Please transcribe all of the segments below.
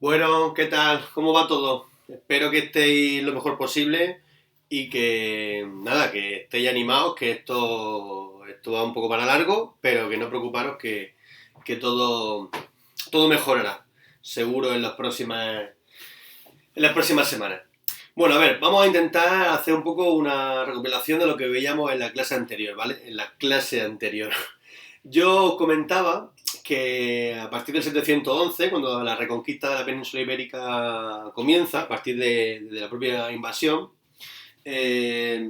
Bueno, ¿qué tal? ¿Cómo va todo? Espero que estéis lo mejor posible y que, nada, que estéis animados, que esto va un poco para largo, pero que no preocuparos que todo mejorará, seguro en las próximas semanas. Bueno, a ver, vamos a intentar hacer un poco una recopilación de lo que veíamos en la clase anterior, ¿vale? En la clase anterior. Yo comentaba que a partir del 711, cuando la reconquista de la península ibérica comienza, a partir de la propia invasión, eh,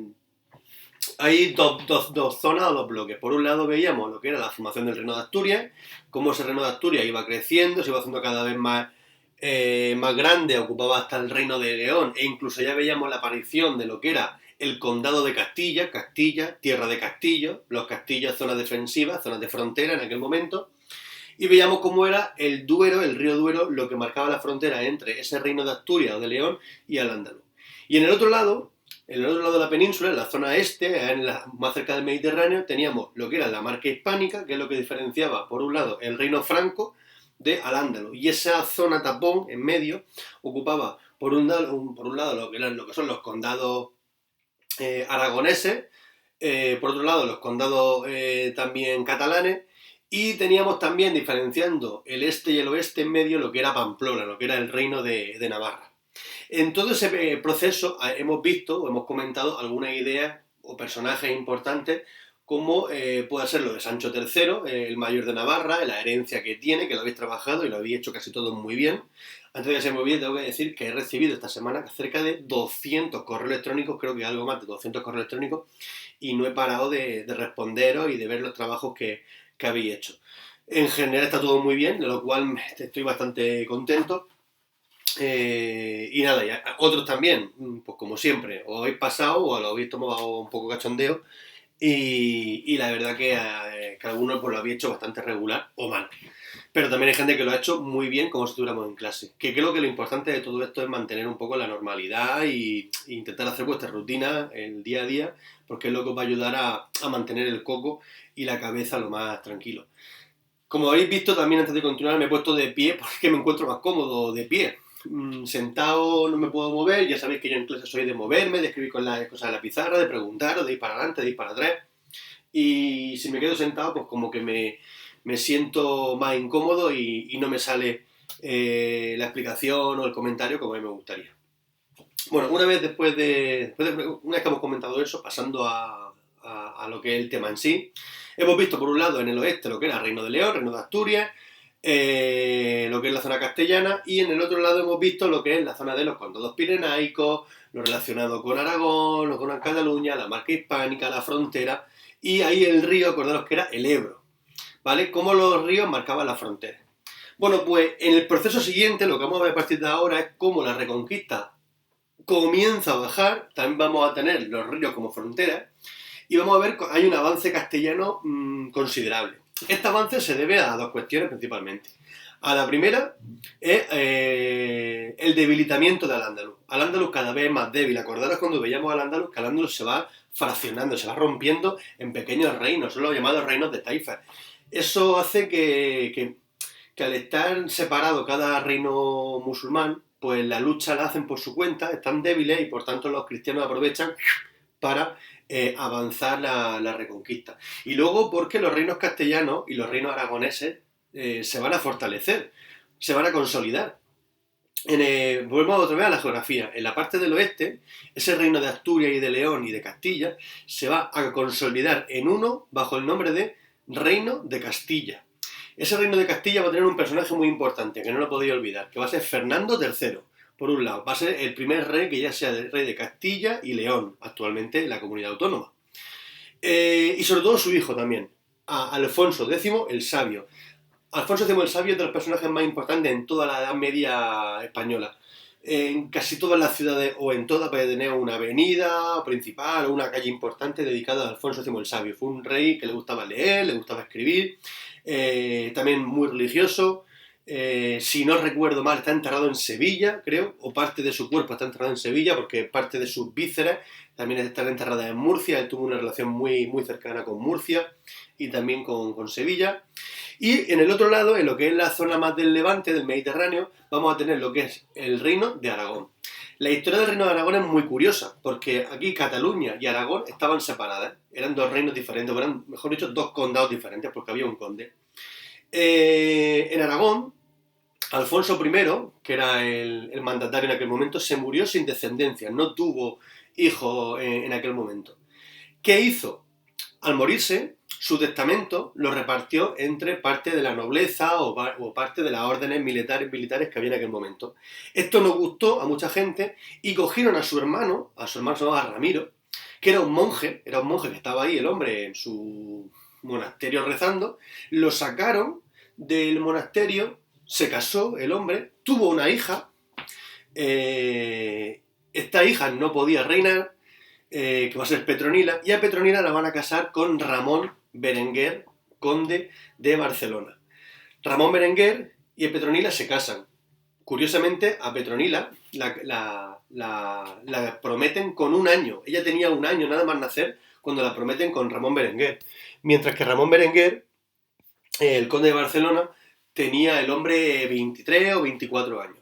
hay dos zonas o dos bloques. Por un lado veíamos lo que era la formación del Reino de Asturias, cómo ese Reino de Asturias iba creciendo, se iba haciendo cada vez más grande, ocupaba hasta el Reino de León, e incluso ya veíamos la aparición de lo que era el Condado de Castilla, Castilla, tierra de Castillo, los castillos, zonas defensivas, zonas de frontera en aquel momento, y veíamos cómo era el Duero, el río Duero, lo que marcaba la frontera entre ese reino de Asturias o de León y Al-Ándalus. Y en el otro lado de la península, en la zona este, más cerca del Mediterráneo, teníamos lo que era la marca hispánica, que es lo que diferenciaba, por un lado, el reino franco de Al-Ándalus. Y esa zona tapón, en medio, ocupaba, por un lado lo que son los condados aragoneses, por otro lado, los condados también catalanes, y teníamos también, diferenciando el este y el oeste, en medio lo que era Pamplona, lo que era el reino de Navarra. En todo ese proceso hemos visto o hemos comentado algunas ideas o personajes importantes como puede ser lo de Sancho III, el mayor de Navarra, la herencia que tiene, que lo habéis trabajado y lo habéis hecho casi todo muy bien. Antes de que se me olvide, tengo que decir que he recibido esta semana cerca de 200 correos electrónicos, creo que algo más de 200 correos electrónicos, y no he parado de responderos y de ver los trabajos que habéis hecho. En general está todo muy bien, de lo cual estoy bastante contento. Y nada, y otros también, pues como siempre, os habéis pasado o lo habéis tomado un poco cachondeo y la verdad que algunos pues lo habéis hecho bastante regular o mal. Pero también hay gente que lo ha hecho muy bien como si estuviéramos en clase. Que creo que lo importante de todo esto es mantener un poco la normalidad e intentar hacer vuestra rutina el día a día, porque es lo que os va a ayudar a mantener el coco y la cabeza lo más tranquilo. Como habéis visto, también antes de continuar me he puesto de pie porque me encuentro más cómodo de pie. Sentado no me puedo mover, ya sabéis que yo en clase soy de moverme, de escribir con las cosas en la pizarra, de preguntar, de ir para adelante, de ir para atrás. Y si me quedo sentado, pues como que me siento más incómodo y no me sale la explicación o el comentario como a mí me gustaría. Bueno, una vez que hemos comentado eso, pasando a lo que es el tema en sí, hemos visto por un lado en el oeste lo que era Reino de León, Reino de Asturias, lo que es la zona castellana, y en el otro lado hemos visto lo que es la zona de los condados pirenaicos, lo relacionado con Aragón, lo con Cataluña, la marca hispánica, la frontera, y ahí el río, acordaros que era el Ebro, ¿vale? Cómo los ríos marcaban la frontera. Bueno, pues en el proceso siguiente, lo que vamos a ver a partir de ahora es cómo la reconquista comienza a bajar, también vamos a tener los ríos como frontera, y vamos a ver que hay un avance castellano considerable. Este avance se debe a dos cuestiones principalmente. A la primera es el debilitamiento de Al-Ándalus. Al-Ándalus cada vez es más débil. Acordaros cuando veíamos Al-Ándalus que Al-Ándalus se va fraccionando, se va rompiendo en pequeños reinos, son los llamados reinos de Taifa. Eso hace que al estar separado cada reino musulmán, pues la lucha la hacen por su cuenta, están débiles y por tanto los cristianos aprovechan para avanzar la reconquista. Y luego porque los reinos castellanos y los reinos aragoneses se van a fortalecer, se van a consolidar. Volvemos otra vez a la geografía. En la parte del oeste, ese reino de Asturias y de León y de Castilla se va a consolidar en uno bajo el nombre de Reino de Castilla. Ese reino de Castilla va a tener un personaje muy importante, que no lo podéis olvidar, que va a ser Fernando III. Por un lado, va a ser el primer rey que ya sea el rey de Castilla y León, actualmente en la comunidad autónoma. Y sobre todo su hijo también, Alfonso X el Sabio. Alfonso X el Sabio es de los personajes más importantes en toda la Edad Media española. En casi todas las ciudades o en todas puede tener una avenida principal o una calle importante dedicada a Alfonso X el Sabio. Fue un rey que le gustaba leer, le gustaba escribir, también muy religioso. Si no recuerdo mal, está enterrado en Sevilla, creo, o parte de su cuerpo está enterrado en Sevilla, porque parte de sus vísceras también están enterradas en Murcia. Él tuvo una relación muy, muy cercana con Murcia y también con Sevilla. Y en el otro lado, en lo que es la zona más del Levante, del Mediterráneo, vamos a tener lo que es el Reino de Aragón. La historia del Reino de Aragón es muy curiosa, porque aquí Cataluña y Aragón estaban separadas, eran dos reinos diferentes, eran, mejor dicho, dos condados diferentes, porque había un conde. En Aragón, Alfonso I, que era el mandatario en aquel momento, se murió sin descendencia, no tuvo hijos en aquel momento. ¿Qué hizo? Al morirse, su testamento lo repartió entre parte de la nobleza o parte de las órdenes militares que había en aquel momento. Esto no gustó a mucha gente y cogieron a su hermano se llamaba Ramiro, que era un monje que estaba ahí, el hombre, en su monasterio rezando, lo sacaron del monasterio, se casó el hombre, tuvo una hija, esta hija no podía reinar, que va a ser Petronila, y a Petronila la van a casar con Ramón Berenguer, conde de Barcelona. Ramón Berenguer y Petronila se casan. Curiosamente, a Petronila la prometen con un año. Ella tenía un año nada más nacer cuando la prometen con Ramón Berenguer. Mientras que Ramón Berenguer, el conde de Barcelona, tenía el hombre 23 o 24 años.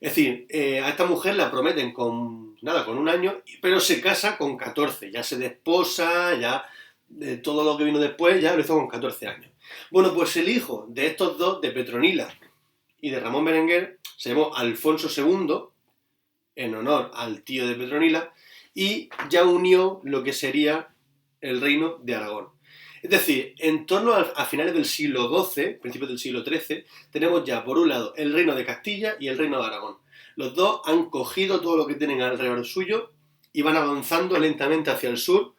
Es decir, a esta mujer la prometen con un año, pero se casa con 14. Ya se desposa, ya todo lo que vino después ya lo hizo con 14 años. Bueno, pues el hijo de estos dos, de Petronila y de Ramón Berenguer, se llamó Alfonso II, en honor al tío de Petronila, y ya unió lo que sería el reino de Aragón. Es decir, en torno a finales del siglo XII, principios del siglo XIII, tenemos ya por un lado el reino de Castilla y el reino de Aragón. Los dos han cogido todo lo que tienen alrededor suyo y van avanzando lentamente hacia el sur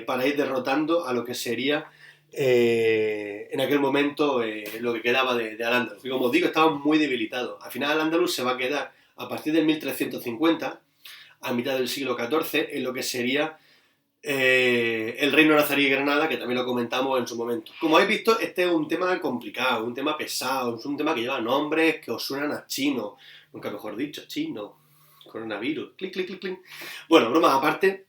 para ir derrotando a lo que sería en aquel momento lo que quedaba de Al-Ándalus. Y como os digo, estaban muy debilitados. Al final Al-Ándalus se va a quedar a partir del 1350, a mitad del siglo XIV, en lo que sería el reino nazarí y Granada, que también lo comentamos en su momento. Como habéis visto, este es un tema complicado, un tema pesado, es un tema que lleva nombres que os suenan a chino, nunca mejor dicho, chino, coronavirus, clic, clic, clic, clic. Bueno, bromas aparte,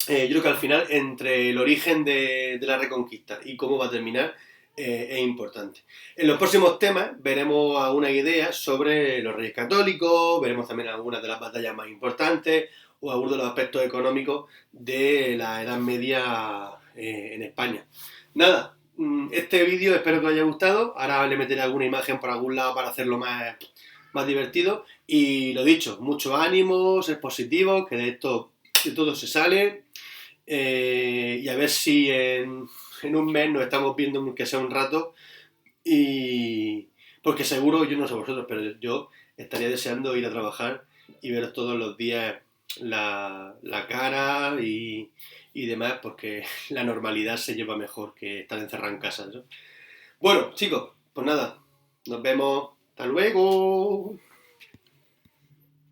yo creo que al final, entre el origen de la Reconquista y cómo va a terminar, es importante. En los próximos temas veremos algunas ideas sobre los reyes católicos, veremos también algunas de las batallas más importantes o algunos de los aspectos económicos de la Edad Media en España. Nada, este vídeo espero que os haya gustado. Ahora le meteré alguna imagen por algún lado para hacerlo más divertido. Y lo dicho, mucho ánimo, ser positivo, que de todo se sale. Y a ver si en un mes nos estamos viendo, que sea un rato. Y porque seguro, yo no sé vosotros, pero yo estaría deseando ir a trabajar y veros todos los días la cara y demás, porque la normalidad se lleva mejor que estar encerrado en casa, ¿no? Bueno, chicos, pues nada, nos vemos. Hasta luego.